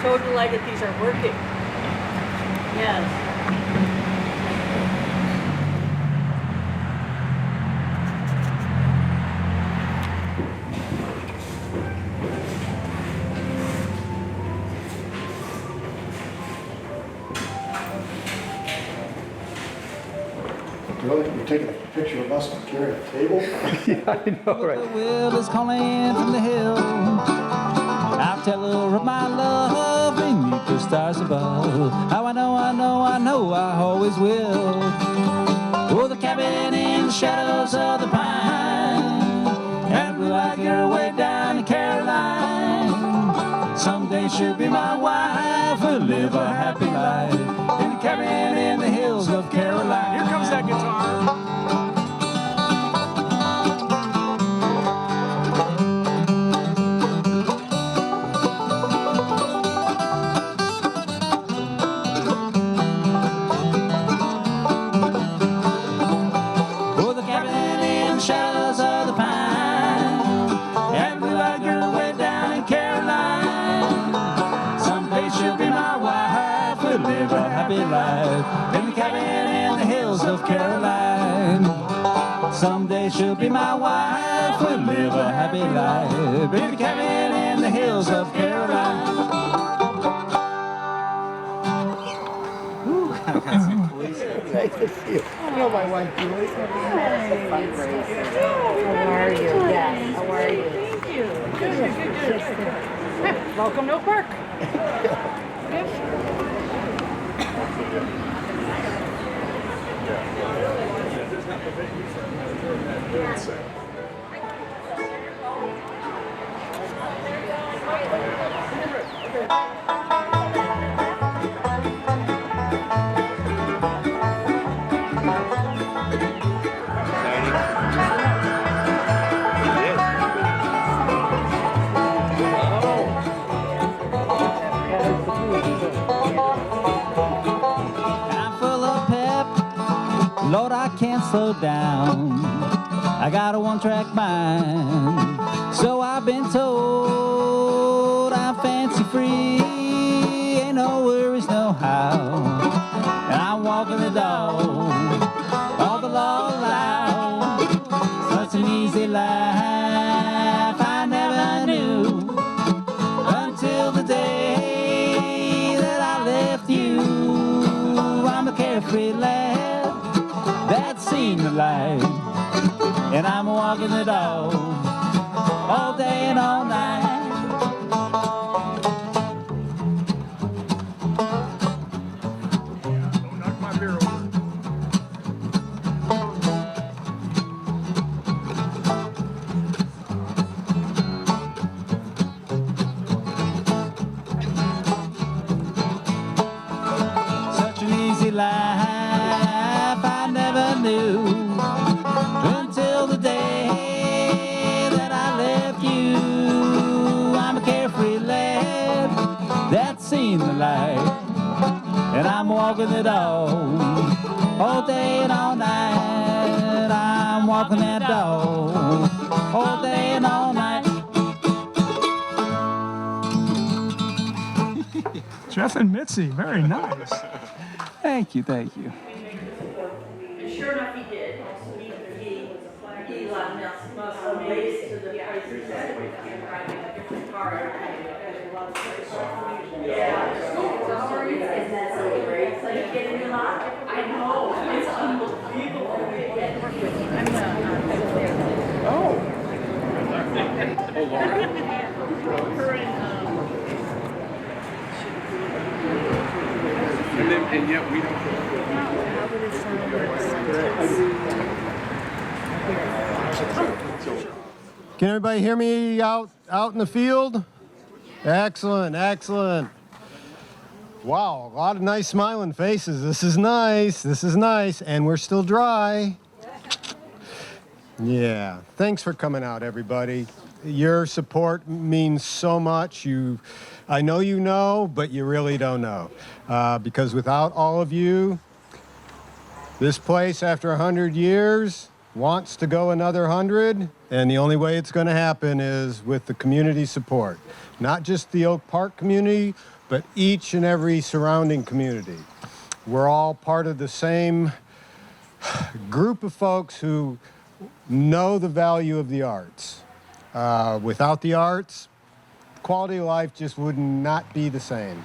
so delighted these are working. Yes. Really? You're taking a picture of us carrying a table? Yeah, I know, right? The wind is calling from the hill. I'll tell her of my love beneath the stars above. How I know, I always will. Oh, the cabin in the shadows of the pine, and blue-eyed girl way down in Caroline. Someday she'll be my wife. We'll live a happy life in the cabin in the hills of Caroline. Here comes that guitar. Oh, the cabin in the shadows of the pine, and blue-eyed girl way down in Caroline. Someday she'll be my wife. We'll live a happy life in the cabin in the hills of Caroline. Someday she'll be my wife. We'll live a happy life in the cabin in the hills of Caroline. Nice to see you. Hello, my wife, Julie. Fundraiser. How are you? Yes. How are you? Thank you. Good. Welcome to Oak Park. I'm full of pep, Lord, I can't slow down. I got a one-track mind, so I've been told. I'm fancy free, ain't no worries, no how. And I'm walking the dog, all the law allowed. Such an easy life I never knew until the day that I left you. I'm a carefree lad that's seen the light, and I'm walking the dog all day and all night. Don't knock my beer over. Such an easy life I never knew until the day that I left you. I'm a carefree lad that's seen the light, and I'm walking the dog all day and all night. I'm walking that dog all day and all night. Jeff and Mitzi, very nice. Thank you, thank you. And sure enough, he did. He must race to the places that we can ride in a different car. Yeah. How are you? Isn't that so great? So you get a new lot? I know. It's unbelievable. And yet we don't. Can everybody hear me out in the field? Excellent, excellent. Wow, a lot of nice smiling faces. This is nice, and we're still dry. Yeah, thanks for coming out, everybody. Your support means so much. I know you know, but you really don't know. Because without all of you, this place, after 100 years, wants to go another 100, and the only way it's going to happen is with the community support. Not just the Oak Park community, but each and every surrounding community. We're all part of the same group of folks who know the value of the arts. Without the arts, quality of life just would not be the same.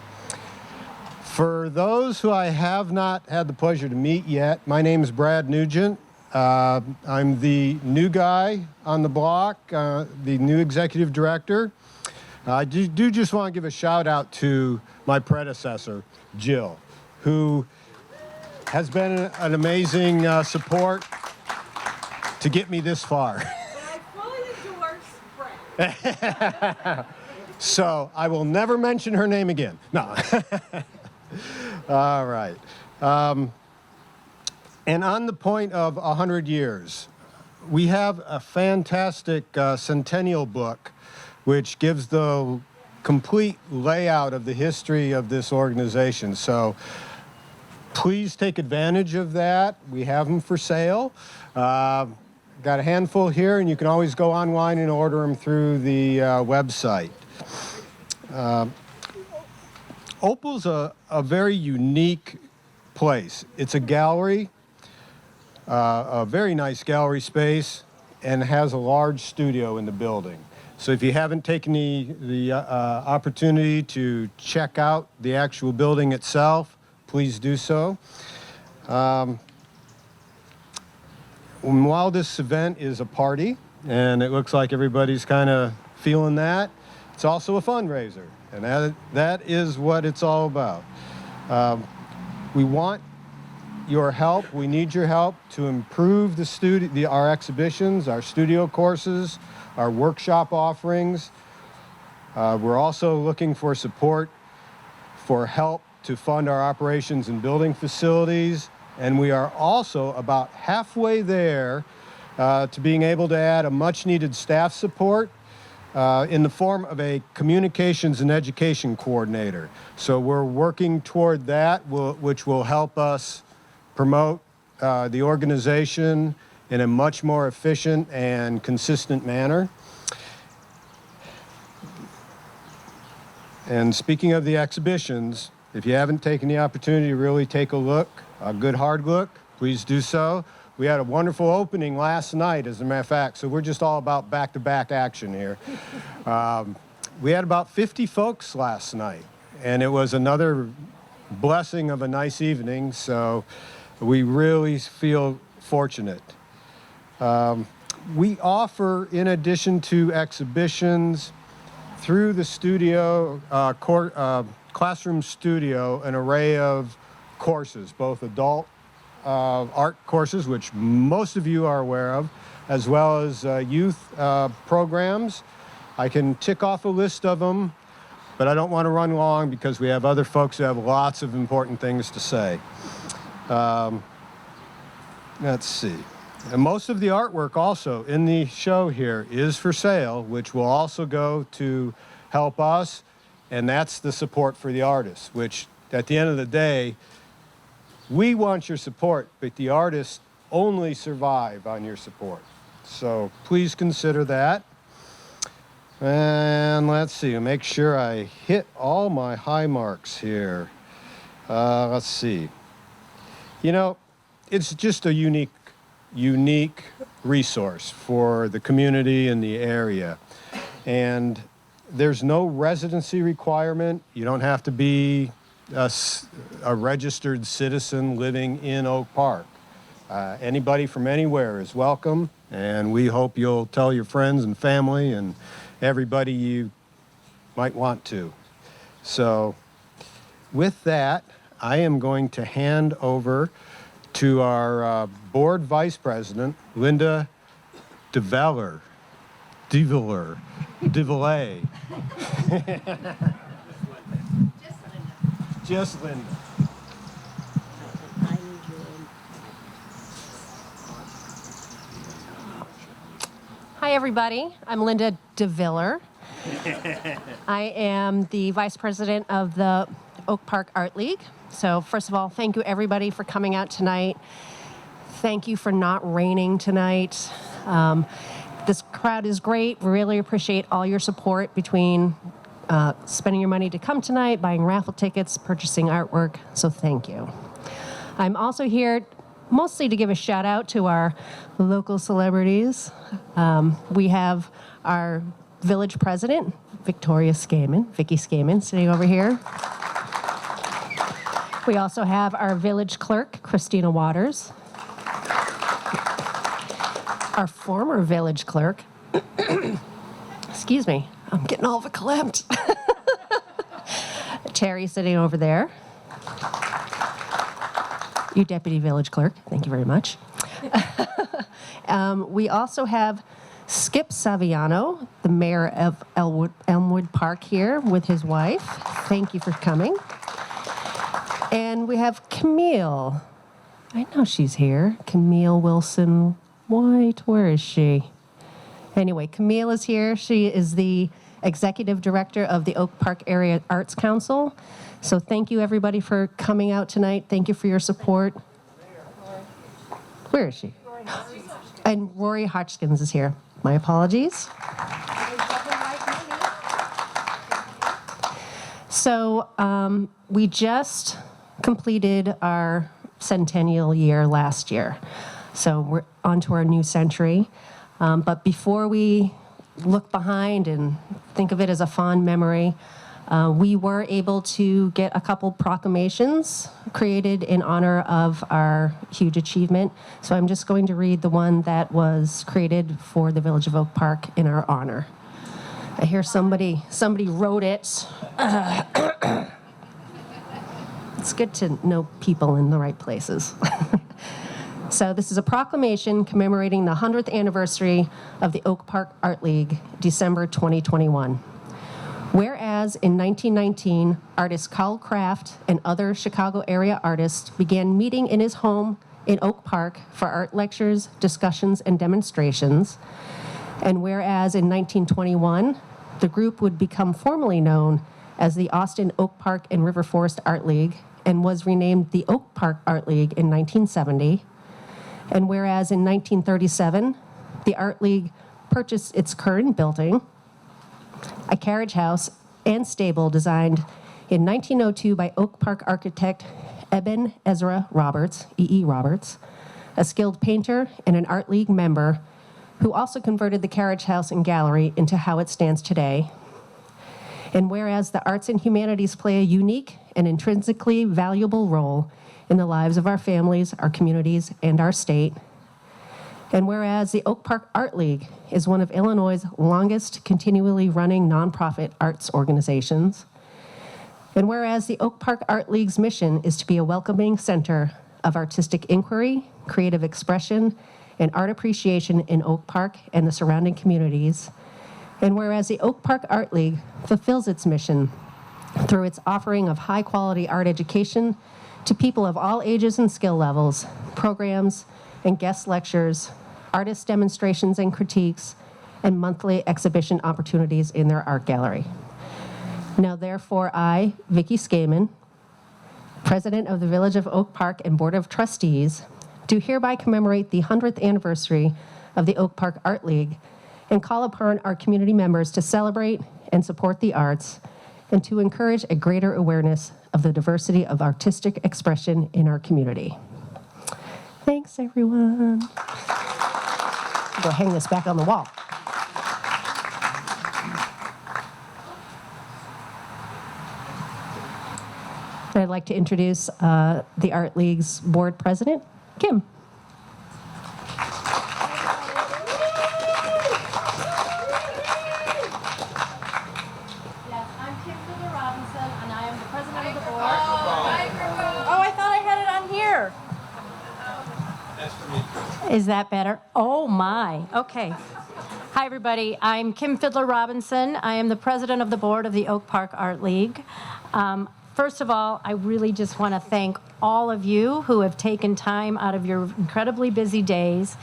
For those who I have not had the pleasure to meet yet, my name is Brad Nugent. I'm the new guy on the block, the new executive director. I do just want to give a shout out to my predecessor, Jill, who has been an amazing support to get me this far. I fully endorse Brad. So I will never mention her name again. No. All right. And on the point of 100 years, we have a fantastic centennial book which gives the complete layout of the history of this organization. So please take advantage of that. We have them for sale. Got a handful here, and you can always go online and order them through the website. OPAL's a very unique place. It's a gallery, a very nice gallery space, and has a large studio in the building. So if you haven't taken the opportunity to check out the actual building itself, please do so. While this event is a party, and it looks like everybody's kind of feeling that, it's also a fundraiser, and that is what it's all about. We want your help. We need your help to improve our exhibitions, our studio courses, our workshop offerings. We're also looking for support for help to fund our operations and building facilities. And we are also about halfway there to being able to add a much needed staff support in the form of a communications and education coordinator. So we're working toward that, which will help us promote the organization in a much more efficient and consistent manner. And speaking of the exhibitions, if you haven't taken the opportunity to really take a look, a good hard look, please do so. We had a wonderful opening last night, as a matter of fact, so we're just all about back-to-back action here. We had about 50 folks last night, and it was another blessing of a nice evening, so we really feel fortunate. We offer, in addition to exhibitions, through the studio, classroom studio, an array of courses, both adult art courses, which most of you are aware of, as well as youth programs. I can tick off a list of them, but I don't want to run long because we have other folks who have lots of important things to say. Let's see. And most of the artwork also in the show here is for sale, which will also go to help us, and that's the support for the artists, which at the end of the day, we want your support, but the artists only survive on your support. So please consider that. And let's see, make sure I hit all my high marks here. Let's see. You know, it's just a unique resource for the community and the area. And there's no residency requirement. You don't have to be a registered citizen living in Oak Park. Anybody from anywhere is welcome, and we hope you'll tell your friends and family and everybody you might want to. So with that, I am going to hand over to our board vice president, Linda DeVillers. Just Linda. Hi, everybody. I'm Linda DeVillers. I am the vice president of the Oak Park Art League. So first of all, thank you everybody for coming out tonight. Thank you for not raining tonight. This crowd is great. We really appreciate all your support between spending your money to come tonight, buying raffle tickets, purchasing artwork, so thank you. I'm also here mostly to give a shout out to our local celebrities. We have our village president, Vicky Skaman, sitting over here. We also have our village clerk, Christina Waters. Our former village clerk, excuse me, I'm getting all verklempt. Terry sitting over there. Your deputy village clerk, thank you very much. We also have Skip Saviano, the mayor of Elmwood Park here with his wife. Thank you for coming. And we have Camille. I know she's here. Camille Wilson White, where is she? Anyway, Camille is here. She is the executive director of the Oak Park Area Arts Council. So thank you everybody for coming out tonight. Thank you for your support. Where is she? And Rory Hodgkins is here. My apologies. So we just completed our centennial year last year. So we're on to our new century. But before we look behind and think of it as a fond memory, we were able to get a couple proclamations created in honor of our huge achievement. So I'm just going to read the one that was created for the Village of Oak Park in our honor. I hear somebody wrote it. It's good to know people in the right places. So this is a proclamation commemorating the 100th anniversary of the Oak Park Art League, December 2021. Whereas in 1919, artist Carl Kraft and other Chicago area artists began meeting in his home in Oak Park for art lectures, discussions, and demonstrations. And whereas in 1921, the group would become formally known as the Austin Oak Park and River Forest Art League and was renamed the Oak Park Art League in 1970. And whereas in 1937, the Art League purchased its current building, a carriage house and stable designed in 1902 by Oak Park architect Eben Ezra Roberts, E.E. Roberts, a skilled painter and an Art League member who also converted the carriage house and gallery into how it stands today. And whereas the arts and humanities play a unique and intrinsically valuable role in the lives of our families, our communities, and our state. And whereas the Oak Park Art League is one of Illinois' longest continually running nonprofit arts organizations. And whereas the Oak Park Art League's mission is to be a welcoming center of artistic inquiry, creative expression, and art appreciation in Oak Park and the surrounding communities. And whereas the Oak Park Art League fulfills its mission through its offering of high-quality art education to people of all ages and skill levels, programs and guest lectures, artist demonstrations and critiques, and monthly exhibition opportunities in their art gallery. Now therefore I, Vicky Skaman, President of the Village of Oak Park and Board of Trustees, do hereby commemorate the 100th anniversary of the Oak Park Art League and call upon our community members to celebrate and support the arts and to encourage a greater awareness of the diversity of artistic expression in our community. Thanks, everyone. Go hang this back on the wall. I'd like to introduce the Art League's board president, Kim. Is that better? Oh my, okay. Hi everybody, I'm Kim Fiddler Robinson. I am the president of the board of the Oak Park Art League. First of all, I really just want to thank all of you who have taken time out of your incredibly busy days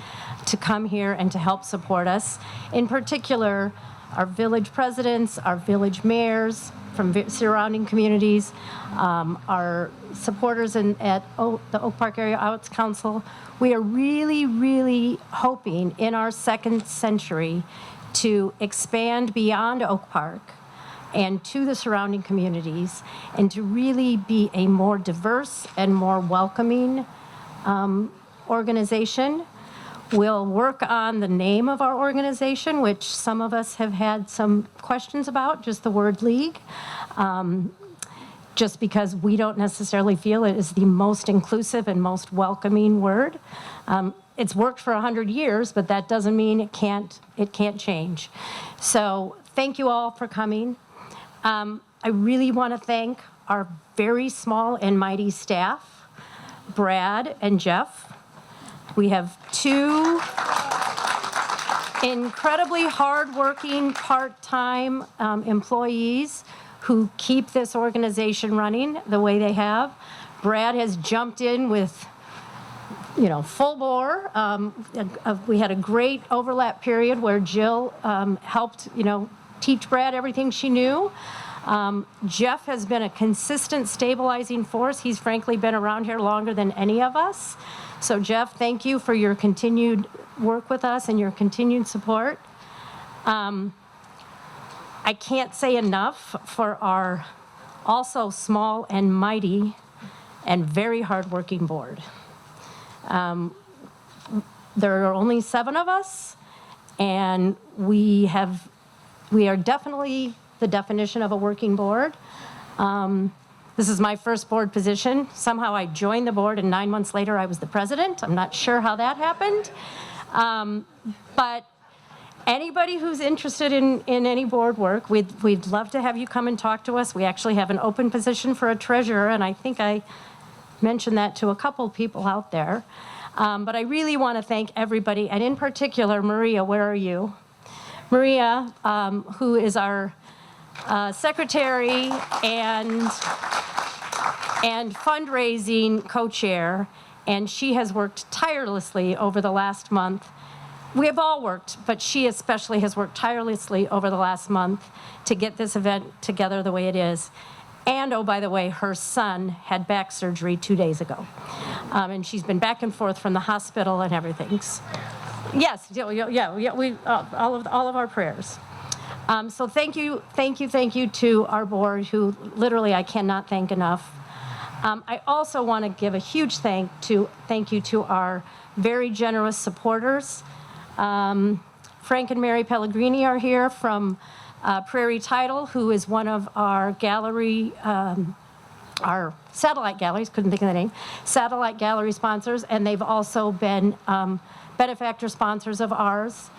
to come here and to help support us. In particular, our village presidents, our village mayors from surrounding communities, our supporters at the Oak Park Area Arts Council. We are really, really hoping in our second century to expand beyond Oak Park and to the surrounding communities, and to really be a more diverse and more welcoming organization. We'll work on the name of our organization, which some of us have had some questions about, just the word league, just because we don't necessarily feel it is the most inclusive and most welcoming word. It's worked for 100 years, but that doesn't mean it can't change. So thank you all for coming. I really want to thank our very small and mighty staff, Brad and Jeff. We have two incredibly hardworking part-time employees who keep this organization running the way they have. Brad has jumped in with, full bore. We had a great overlap period where Jill helped, teach Brad everything she knew. Jeff has been a consistent stabilizing force. He's frankly been around here longer than any of us. So Jeff, thank you for your continued work with us and your continued support. I can't say enough for our also small and mighty and very hardworking board. There are only 7 of us, and we are definitely the definition of a working board. This is my first board position. Somehow I joined the board, and 9 months later I was the president. I'm not sure how that happened. But anybody who's interested in any board work, we'd love to have you come and talk to us. We actually have an open position for a treasurer, and I think I mentioned that to a couple people out there. But I really want to thank everybody, and in particular, Maria, where are you? Maria, who is our secretary and fundraising co-chair, and she has worked tirelessly over the last month. We have all worked, but she especially has worked tirelessly over the last month to get this event together the way it is. And, oh, by the way, her son had back surgery 2 days ago. And she's been back and forth from the hospital and everything. Yes, all of our prayers. So thank you to our board, who literally I cannot thank enough. I also want to give a huge thank you to our very generous supporters. Frank and Mary Pellegrini are here from Prairie Title, who is one of our gallery, our satellite galleries, couldn't think of the name, satellite gallery sponsors, and they've also been benefactor sponsors of ours.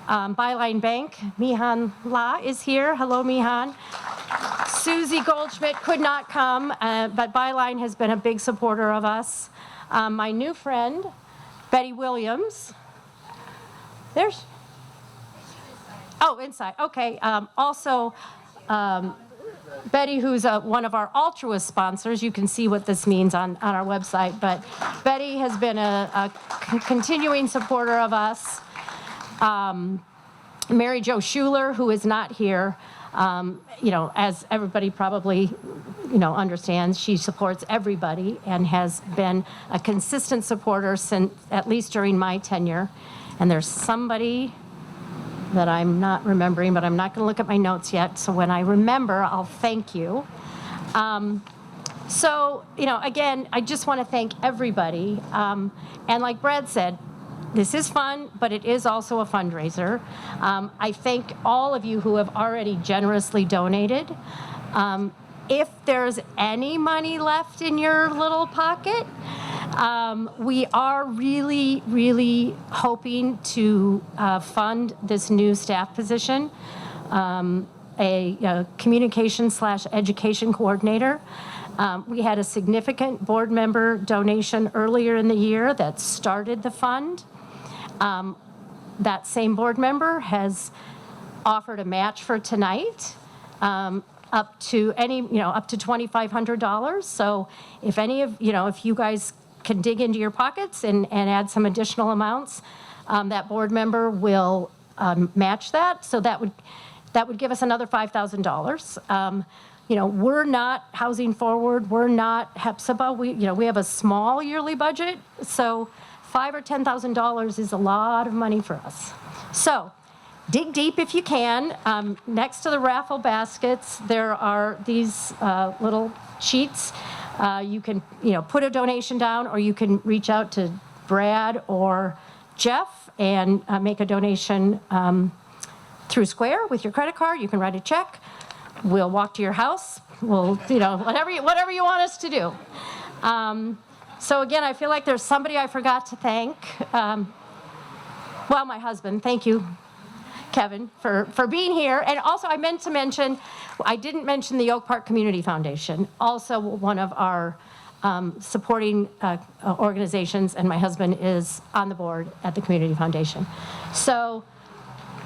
Byline Bank, Mihan La is here. Hello, Mihan. Susie Goldschmidt could not come, but Byline has been a big supporter of us. My new friend, Betty Williams. There's, oh, inside, okay. Also, Betty, who's one of our altruist sponsors, you can see what this means on our website, but Betty has been a continuing supporter of us. Mary Jo Schuler, who is not here, as everybody probably, understands, she supports everybody and has been a consistent supporter since, at least during my tenure. And there's somebody that I'm not remembering, but I'm not going to look at my notes yet. So when I remember, I'll thank you. Again, I just want to thank everybody. And like Brad said, this is fun, but it is also a fundraiser. I thank all of you who have already generously donated. If there's any money left in your little pocket, we are really, really hoping to fund this new staff position, a communication/education coordinator. We had a significant board member donation earlier in the year that started the fund. That same board member has offered a match for tonight, up to $2,500. So if any of, if you guys can dig into your pockets and add some additional amounts, that board member will match that. So that would give us another $5,000. We're not Housing Forward. We're not HEPZBA. We have a small yearly budget. So $5,000 or $10,000 is a lot of money for us. So dig deep if you can. Next to the raffle baskets, there are these little sheets. You can, put a donation down, or you can reach out to Brad or Jeff and make a donation through Square with your credit card. You can write a check. We'll walk to your house. We'll, whatever you want us to do. So again, I feel like there's somebody I forgot to thank. Well, my husband. Thank you, Kevin, for being here. And also, I meant to mention, I didn't mention the Oak Park Community Foundation, also one of our supporting organizations, and my husband is on the board at the Community Foundation. So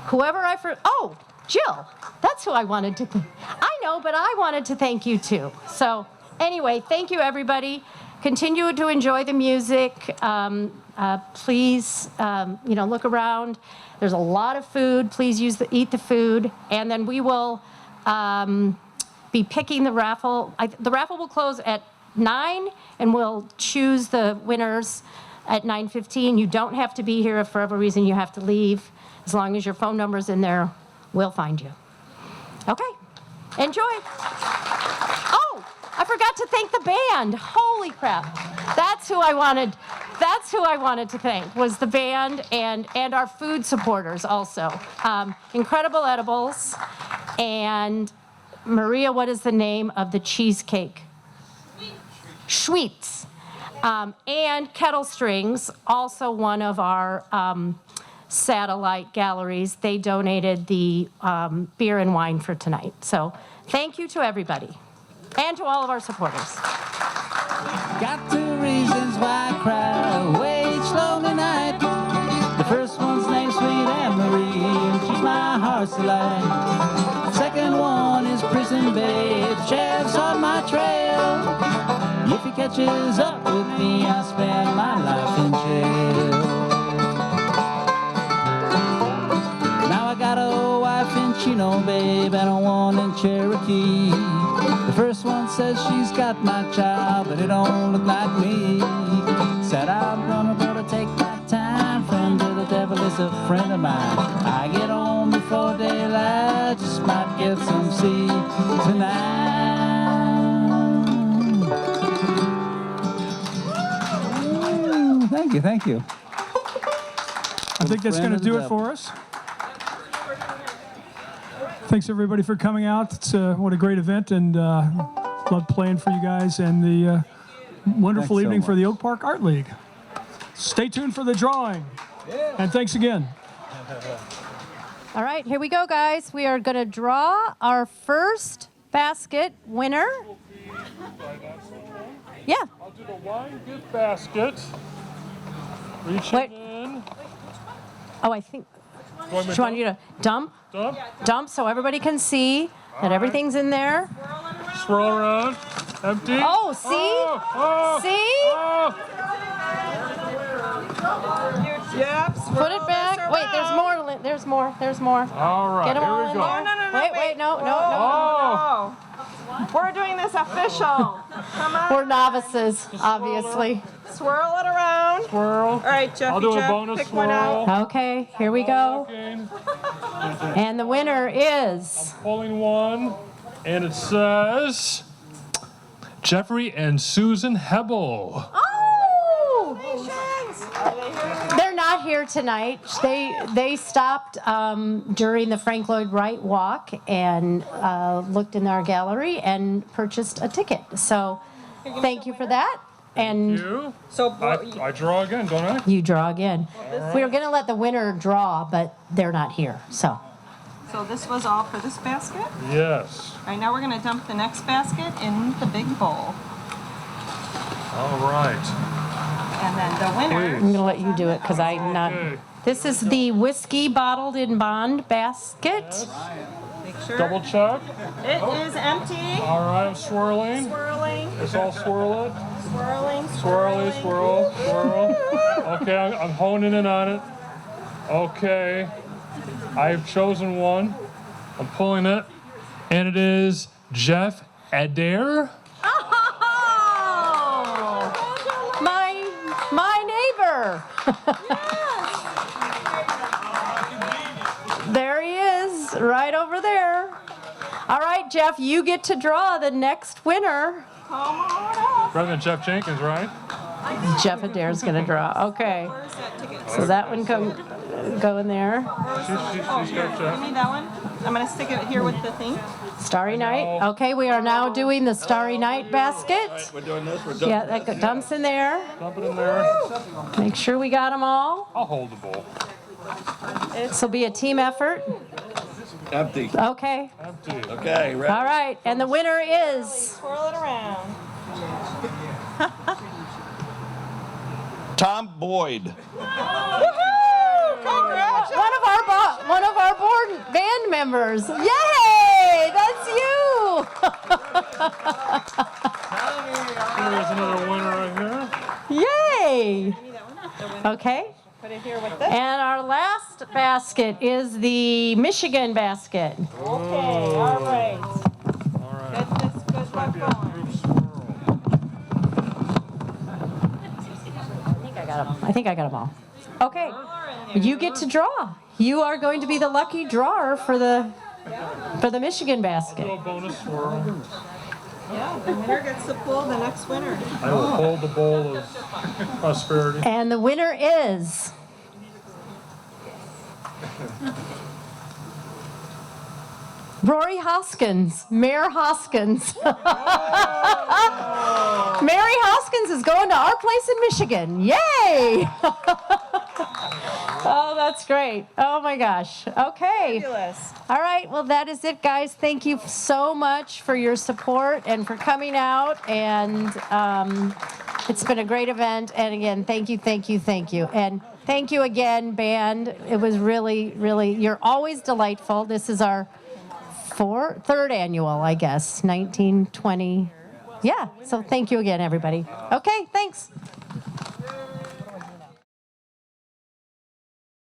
whoever oh, Jill, that's who I wanted to thank. I know, but I wanted to thank you too. So anyway, thank you, everybody. Continue to enjoy the music. Please, look around. There's a lot of food. Please eat the food. And then we will be picking the raffle. The raffle will close at 9, and we'll choose the winners at 9:15. You don't have to be here if for whatever reason you have to leave. As long as your phone number's in there, we'll find you. Okay, enjoy. Oh, I forgot to thank the band. Holy crap. That's who I wanted to thank, was the band and our food supporters also. Incredible Edibles. And Maria, what is the name of the cheesecake? Sweets. And Kettle Strings, also one of our satellite galleries. They donated the beer and wine for tonight. So thank you to everybody and to all of our supporters. Got 2 reasons why I cry away each lonely night. The first one's named Sweet Anne-Marie, and she's my heart's delight. Second one is Prison Babe, sheriff's on my trail. If he catches up with me, I'll spend my life in jail. Now I got a wife in Chino, babe, and a one in Cherokee. The first one says she's got my child, but it don't look like me. Said I'm gonna take my time, friend, till the devil is a friend of mine. I get home before daylight, just might get some sleep tonight. Thank you. I think that's going to do it for us. Thanks everybody for coming out. It's what a great event, and love playing for you guys, and the wonderful evening for the Oak Park Art League. Stay tuned for the drawing. And thanks again. All right, here we go, guys. We are going to draw our first basket winner. Yeah. I'll do the wine gift basket. Reach Wait. in. Oh, I think. She wanted you to dump? Dump so everybody can see that everything's in there. Swirl around. Empty. Oh, see? See? Yep. Put it back. Wait, there's more. There's more. All right, Get them all here we in go. there. Wait, no. Oh. We're doing this official. Come on. We're novices, obviously. Swirl it around. Swirl. All right, Jeffy, I'll do a Jeff, bonus pick swirl. one out. Okay, here we go. And the winner is... Pulling one, and it says Jeffrey and Susan Hebel. Oh! They're not here tonight. They stopped during the Frank Lloyd Wright walk and looked in our gallery and purchased a ticket. So thank you for that. And You? I draw again, don't I? you draw again. We were going to let the winner draw, but they're not here. So So this was all for this basket? Yes. All right, now we're going to dump the next basket in the big bowl. All right. And then the winner... I'm going to let you do it because I'm not. Okay. This is the whiskey bottled in bond basket. Make sure Double check. it is empty. All right, I'm swirling. Swirling, Let's all swirl it. swirling, Swirly, swirl, swirl. Okay, I'm honing in on it. Okay. I've chosen one. I'm pulling it. And it is Jeff Adair. My neighbor. There right over there. All right, Jeff, you get to draw the next winner. President Jeff Jenkins, right? Jeff Adair's gonna draw. Okay. So that one go in there. She's got Jeff. Need that one? I'm gonna stick it here with the thing. Starry Night. Okay, we are now doing the Starry Night basket. We're doing this. We're doing Yeah, that dumps in there. Dump it in there. Make sure we got them all. I'll hold the bowl. This will be a team effort. empty. Okay. Empty. Okay, ready? All right. And the winner is Swirl it around. Tom Boyd. one of our board band members. Yay! That's you. There's another winner right here. Yay! Okay. Put it here with this. And our last basket is the Michigan basket. Okay, all right. All right. Good luck going. Group swirl. I think I got them all. Okay. You get to draw. You are going to be the lucky drawer for the Michigan basket. Do a bonus swirl. Yeah, the winner gets to pull the next winner. I will hold the bowl of prosperity. And the winner is Rory Hoskins, Mayor Hoskins. Mary Hoskins is going to our place in Michigan. Yay! Oh, that's great. Oh my gosh. Okay. Fabulous. All right. Well, that is it, guys. Thank you so much for your support and for coming out. And it's been a great event. And again, thank you, thank you, thank you. And thank you again, band. It was really, really, you're always delightful. This is our third annual, I guess, 1920. Yeah. So thank you again, everybody. Okay. Thanks.